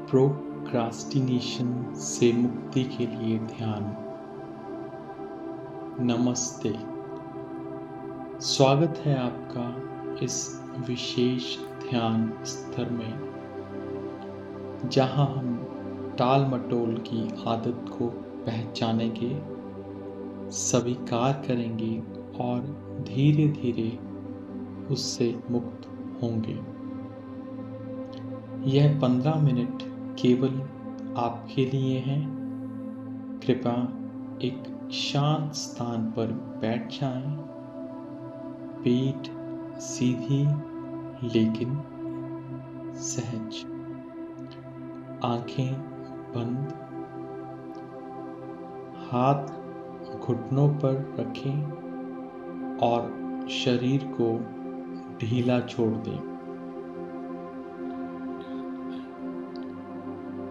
Procrastination से मुक्ति के लिए ध्यान। नमस्ते, स्वागत है आपका इस विशेष ध्यान स्तर में, जहां हम टाल मटोल की आदत को पहचानेंगे, स्वीकार करेंगे और धीरे धीरे उससे मुक्त होंगे। यह 15 मिनट केवल आपके लिए हैं। कृपया एक शांत स्थान पर बैठ जाएं, पीठ सीधी लेकिन सहज, आंखें बंद, हाथ घुटनों पर रखें और शरीर को ढीला छोड़ दें।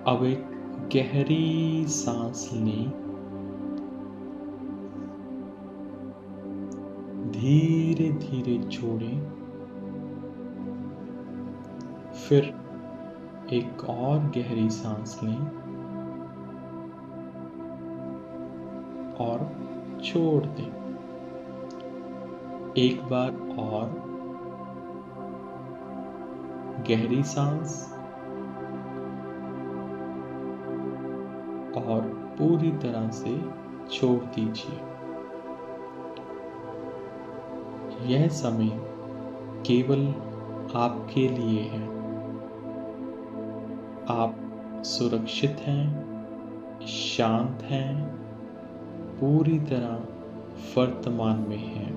अब एक गहरी सांस लें, धीरे धीरे छोड़ें, फिर एक और गहरी सांस लें और छोड़ दें। एक बार और गहरी सांस और पूरी तरह से छोड़ दीजिए। यह समय केवल आपके लिए है। आप सुरक्षित हैं, शांत हैं, पूरी तरह वर्तमान में हैं।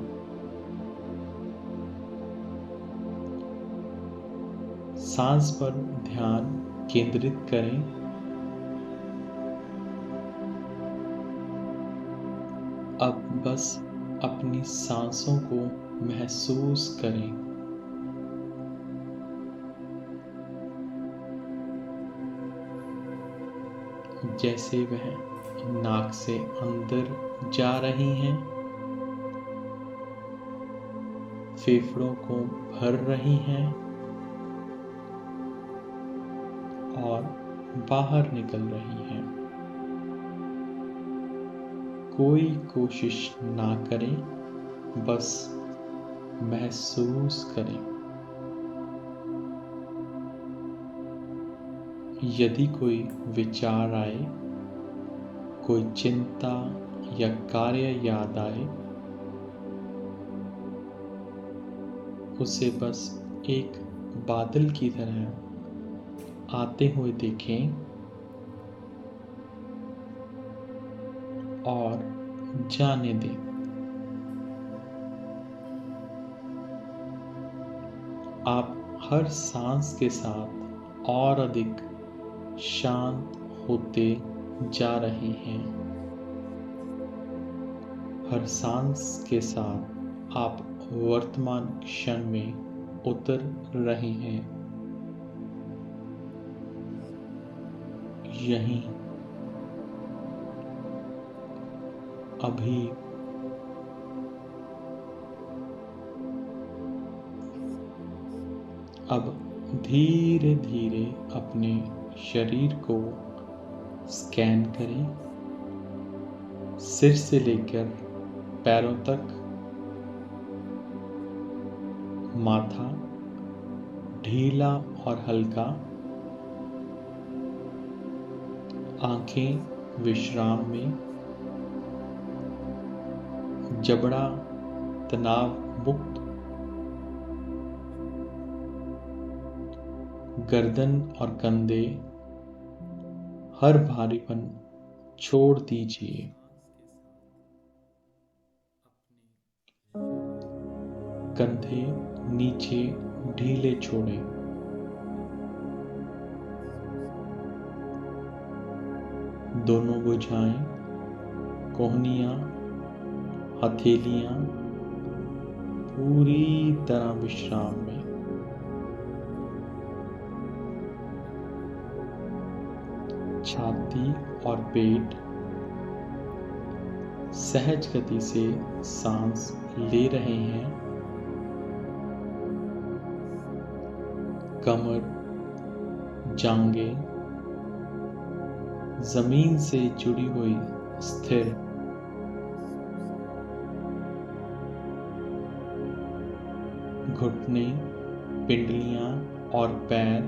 सांस पर ध्यान केंद्रित करें। अब बस अपनी सांसों को महसूस करें। जैसे वह नाक से अंदर जा रही हैं, फेफड़ों को भर रही हैं और बाहर निकल रही हैं। कोई कोशिश ना करें, बस महसूस करें। यदि कोई विचार आए, कोई चिंता या कार्य याद आए, उसे बस एक बादल की तरह आते हुए देखें और जाने दें। आप हर सांस के साथ और अधिक शांत होते जा रहे हैं। हर सांस के साथ आप वर्तमान क्षण में उतर रहे हैं। यहीं अभी अब धीरे धीरे अपने शरीर को स्कैन करें, सिर से लेकर पैरों तक। माथा ढीला और हल्का, आंखें विश्राम में, जबड़ा तनाव मुक्त, गर्दन और कंधे हर भारीपन छोड़ दीजिए। कंधे नीचे ढीले छोड़ें। दोनों भुजाएं, कोहनियां, हथेलियां पूरी तरह विश्राम में। छाती और पेट सहज गति से सांस ले रहे हैं। कमर, जांघें जमीन से जुड़ी हुई स्थिर घुटने, पिंडलियां और पैर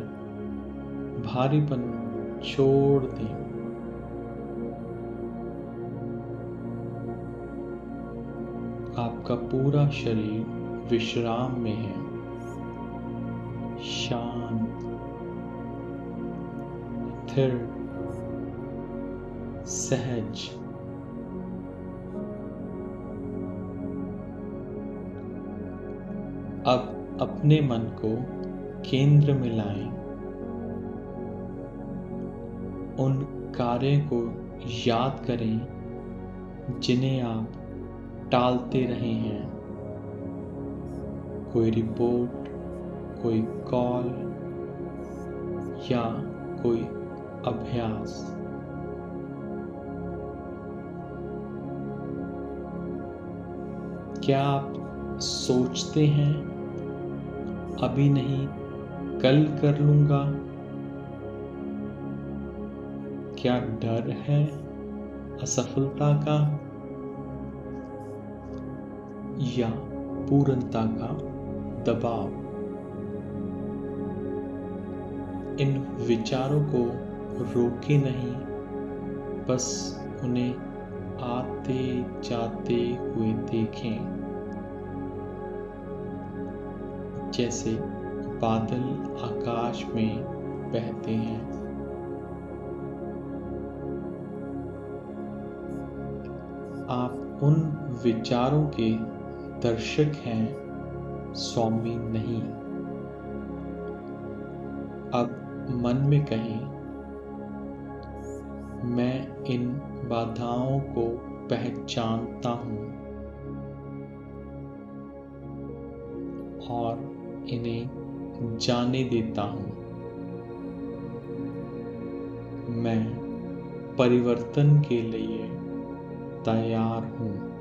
भारीपन छोड़ दें। आपका पूरा शरीर विश्राम में है, शांत, स्थिर, सहज। अब अपने मन को केंद्र में लाएं। उन कार्यों को याद करें जिन्हें आप टालते रहे हैं। कोई रिपोर्ट, कोई कॉल या कोई अभ्यास। क्या आप सोचते हैं अभी नहीं, कल कर लूंगा? क्या डर है असफलता का या पूर्णता का दबाव? इन विचारों को रोके नहीं, बस उन्हें आते जाते हुए देखें, जैसे बादल आकाश में बहते हैं। आप उन विचारों के दर्शक हैं, स्वामी नहीं। अब मन में कहें, मैं इन बाधाओं को पहचानता हूं और इन्हें जाने देता हूं। मैं परिवर्तन के लिए तैयार हूं।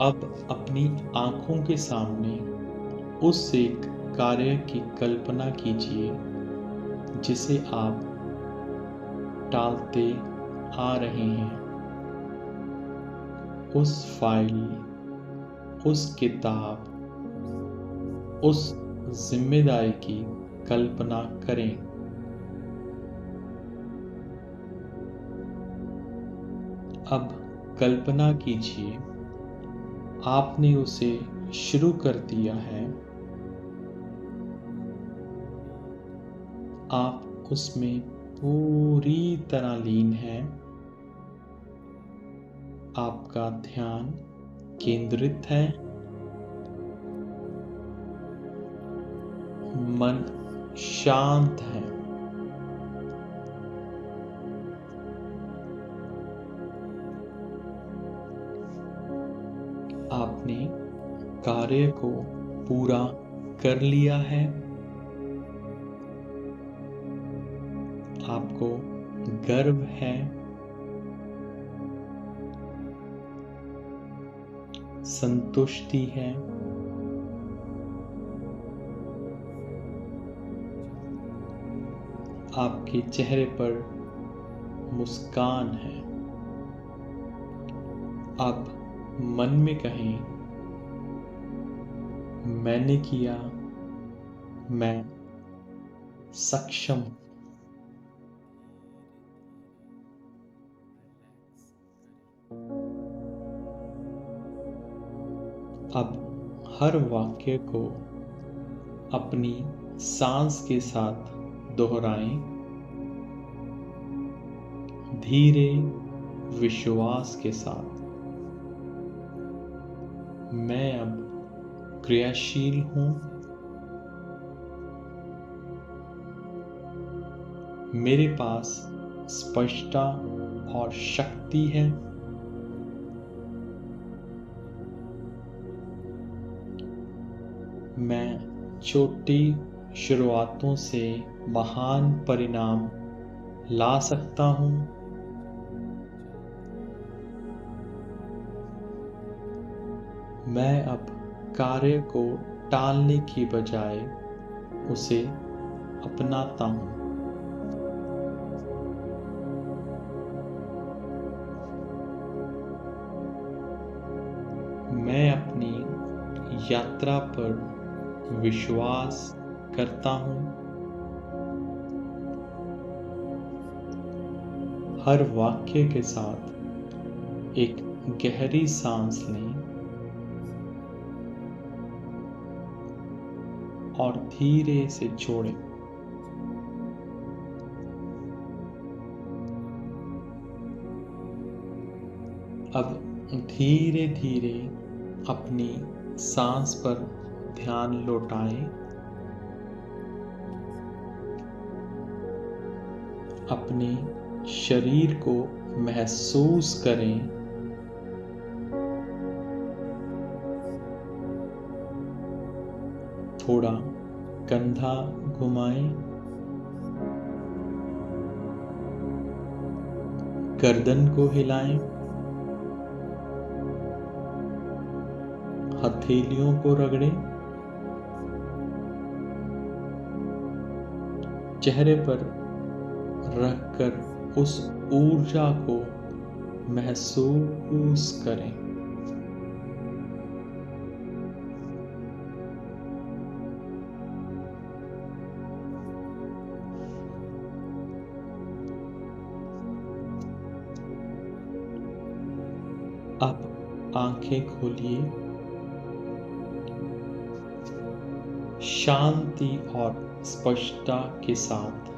अब अपनी आंखों के सामने उस एक कार्य की कल्पना कीजिए जिसे आप टालते आ रहे हैं। उस फाइल, उस किताब, उस जिम्मेदारी की कल्पना करें। अब कल्पना कीजिए आपने उसे शुरू कर दिया है। आप उसमें पूरी तरह लीन हैं। आपका ध्यान केंद्रित है। मन शांत है। आपने कार्य को पूरा कर लिया है। आपको गर्व है। संतुष्टि है। आपके चेहरे पर मुस्कान है। अब मन में कहें, मैंने किया, मैं सक्षम हूं। अब हर वाक्य को अपनी सांस के साथ दोहराएं, धीरे विश्वास के साथ। मैं अब क्रियाशील हूं। मेरे पास स्पष्टता और शक्ति है। मैं छोटी शुरुआतों से महान परिणाम ला सकता हूं। मैं अब कार्य को टालने की बजाय उसे अपनाता हूँ। मैं अपनी यात्रा पर विश्वास करता हूँ। हर वाक्य के साथ एक गहरी सांस लें और धीरे से छोड़ें। अब धीरे धीरे अपनी सांस पर ध्यान लौटाएं। अपने शरीर को महसूस करें। थोड़ा कंधा घुमाएं, गर्दन को हिलाएं, हथेलियों को रगड़ें, चेहरे पर रखकर उस ऊर्जा को महसूस करें। अब आंखें खोलिए। शांति और स्पष्टता के साथ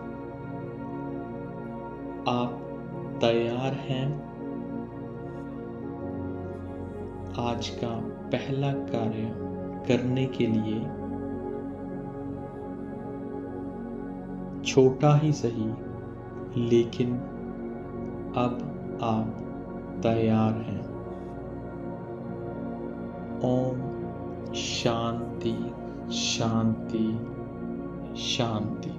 आप तैयार हैं। आज का पहला कार्य करने के लिए छोटा ही सही, लेकिन अब आप तैयार हैं। ओम शांति शांति शांति।